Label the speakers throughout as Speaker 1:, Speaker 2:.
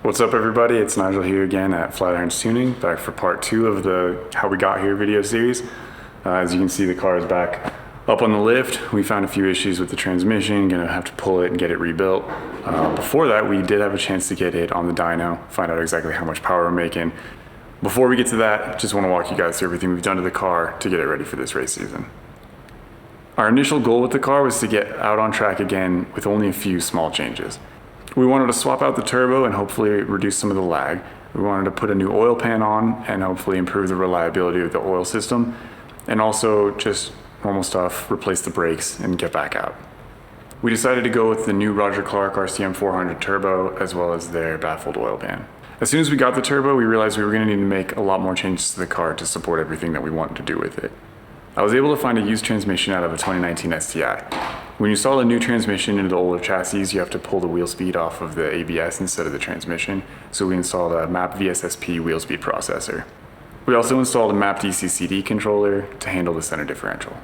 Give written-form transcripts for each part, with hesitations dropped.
Speaker 1: What's up everybody, it's Nigel here again at Flatirons Tuning, back for part 2 of the How We Got Here video series. As you can see, the car is back up on the lift. We found a few issues with the transmission, gonna have to pull it and get it rebuilt. Before that, we did have a chance to get it on the dyno, find out exactly how much power we're making. Before we get to that, just wanna walk you guys through everything we've done to the car to get it ready for this race season. Our initial goal with the car was to get out on track again with only a few small changes. We wanted to swap out the turbo and hopefully reduce some of the lag. We wanted to put a new oil pan on and hopefully improve the reliability of the oil system. And also just normal stuff, replace the brakes and get back out. We decided to go with the new Roger Clark RCM-400 turbo as well as their baffled oil pan. As soon as we got the turbo, we realized we were going to need to make a lot more changes to the car to support everything that we wanted to do with it. I was able to find a used transmission out of a 2019 STI. When you install a new transmission into the older chassis, you have to pull the wheel speed off of the ABS instead of the transmission, so we installed a MAP VSSP wheel speed processor. We also installed a MAP DC-CD controller to handle the center differential.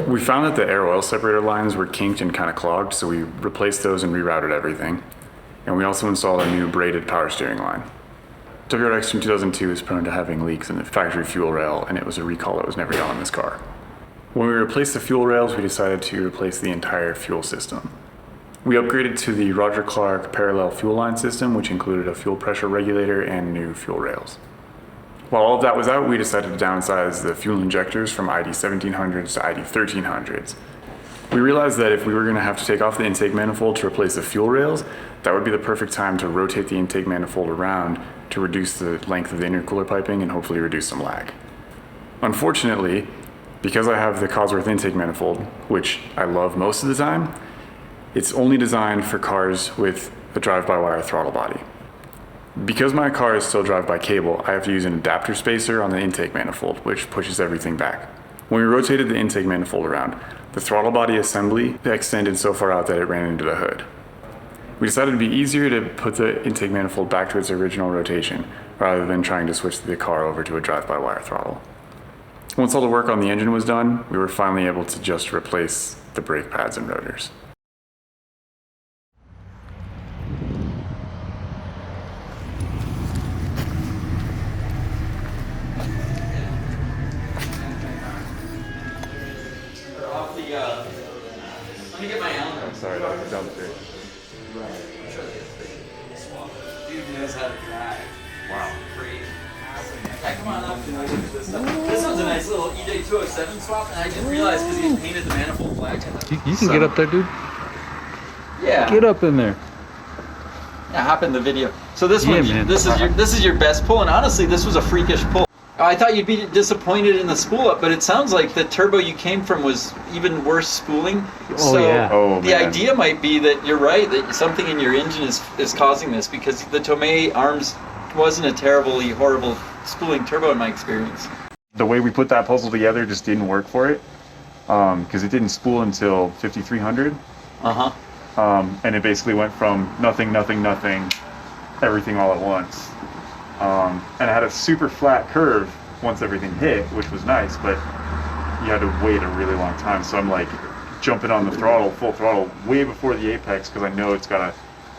Speaker 1: We found that the air oil separator lines were kinked and kind of clogged, so we replaced those and rerouted everything. And we also installed a new braided power steering line. WRX from 2002 is prone to having leaks in the factory fuel rail, and it was a recall that was never done on this car. When we replaced the fuel rails, we decided to replace the entire fuel system. We upgraded to the Roger Clark parallel fuel line system, which included a fuel pressure regulator and new fuel rails. While all of that was out, we decided to downsize the fuel injectors from ID 1700s to ID 1300s. We realized that if we were going to have to take off the intake manifold to replace the fuel rails, that would be the perfect time to rotate the intake manifold around to reduce the length of the intercooler piping and hopefully reduce some lag. Unfortunately, because I have the Cosworth intake manifold, which I love most of the time, it's only designed for cars with a drive-by-wire throttle body. Because my car is still drive-by-cable, I have to use an adapter spacer on the intake manifold, which pushes everything back. When we rotated the intake manifold around, the throttle body assembly extended so far out that it ran into the hood. We decided it'd be easier to put the intake manifold back to its original rotation, rather than trying to switch the car over to a drive-by-wire throttle. Once all the work on the engine was done, we were finally able to just replace the brake pads and rotors.
Speaker 2: Let me get my Allen.
Speaker 1: I'm sorry, that was downstairs.
Speaker 2: Dude knows how to drive.
Speaker 1: Wow.
Speaker 2: Great. Yeah, come on up. This one's a nice little EJ207 swap, and I didn't realize because he painted the manifold black.
Speaker 3: You can get up there, dude.
Speaker 2: Yeah.
Speaker 3: Get up in there.
Speaker 2: Yeah, hop in the video. So this one,
Speaker 3: man.
Speaker 2: this is your best pull, and honestly, this was a freakish pull. I thought you'd be disappointed in the spool up, but it sounds like the turbo you came from was even worse spooling.
Speaker 3: Oh, yeah.
Speaker 1: Oh,
Speaker 2: the idea might be that you're right, that something in your engine is causing this, because the Tomei arms wasn't a terribly horrible spooling turbo in my experience.
Speaker 1: The way we put that puzzle together just didn't work for it, because it didn't spool until 5300. And it basically went from nothing, nothing, nothing, everything all at once. And it had a super flat curve once everything hit, which was nice, but you had to wait a really long time. So I'm like jumping on the throttle, full throttle, way before the apex, because I know it's got to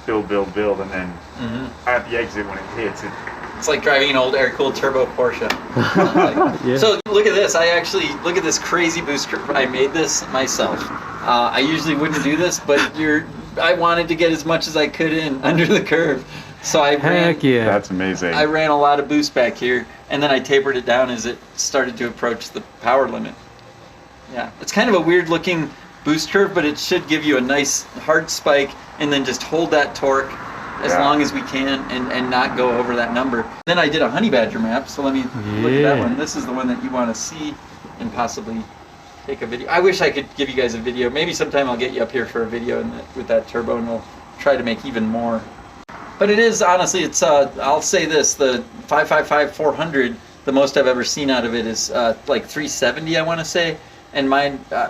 Speaker 1: build, and then at the exit when it hits,
Speaker 2: it's like driving an old air-cooled turbo Porsche.
Speaker 3: Yeah.
Speaker 2: So look at this. Look at this crazy boost curve. I made this myself. I usually wouldn't do this, but I wanted to get as much as I could in under the curve. So
Speaker 1: That's amazing.
Speaker 2: I ran a lot of boost back here, and then I tapered it down as it started to approach the power limit. Yeah, it's kind of a weird looking boost curve, but it should give you a nice hard spike, and then just hold that torque as long as we can and not go over that number. Then I did a honey badger map, so let me look at that one. This is the one that you want to see and possibly take a video. I wish I could give you guys a video. Maybe sometime I'll get you up here for a video with that turbo, and we'll try to make even more. But it is, honestly, it's, I'll say this, the 555-400, the most I've ever seen out of it is like 370, I want to say. And mine, I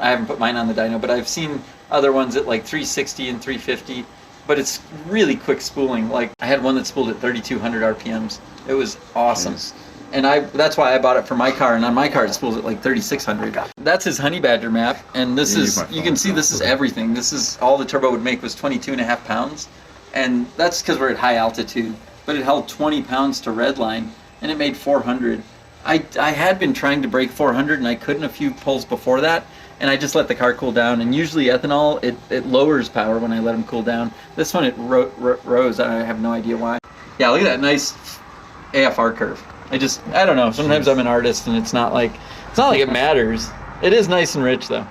Speaker 2: haven't put mine on the dyno, but I've seen other ones at like 360 and 350. But it's really quick spooling. Like, I had one that spooled at 3,200 RPMs. It was awesome. Jeez. And that's why I bought it for my car, and on my car it spools at like 3,600. That's his honey badger map, and this is, you can see this is everything. This is, all the turbo would make was 22.5 pounds. and that's because we're at high altitude, but it held 20 pounds to redline, and it made 400. I had been trying to break 400, and I couldn't a few pulls before that, and I just let the car cool down. And usually ethanol, it lowers power when I let them cool down. This one, it rose. I have no idea why. Yeah, look at that nice AFR curve. I don't know. Sometimes I'm an artist, and it's not like it matters. It is nice and rich, though.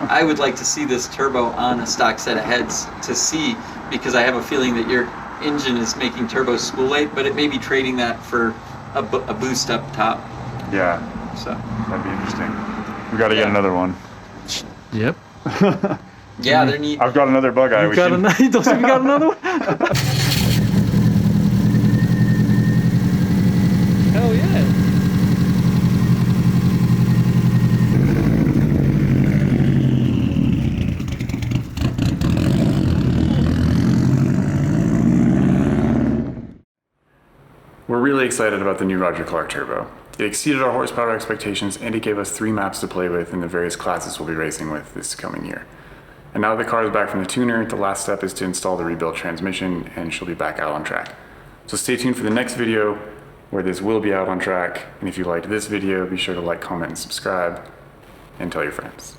Speaker 2: I would like to see this turbo on a stock set of heads to see, because I have a feeling that your engine is making turbo spoolate, but it may be trading that for a boost up top.
Speaker 1: Yeah,
Speaker 2: So
Speaker 1: that'd be interesting. We got to get another one.
Speaker 3: Yep.
Speaker 2: yeah, they're neat.
Speaker 1: I've got another bug eye.
Speaker 3: You got another one? Hell yeah.
Speaker 1: We're really excited about the new Roger Clark turbo. It exceeded our horsepower expectations, and it gave us 3 maps to play with in the various classes we'll be racing with this coming year. And now that the car is back from the tuner, the last step is to install the rebuilt transmission, and she'll be back out on track. So stay tuned for the next video where this will be out on track. And if you liked this video, be sure to like, comment, and subscribe, and tell your friends.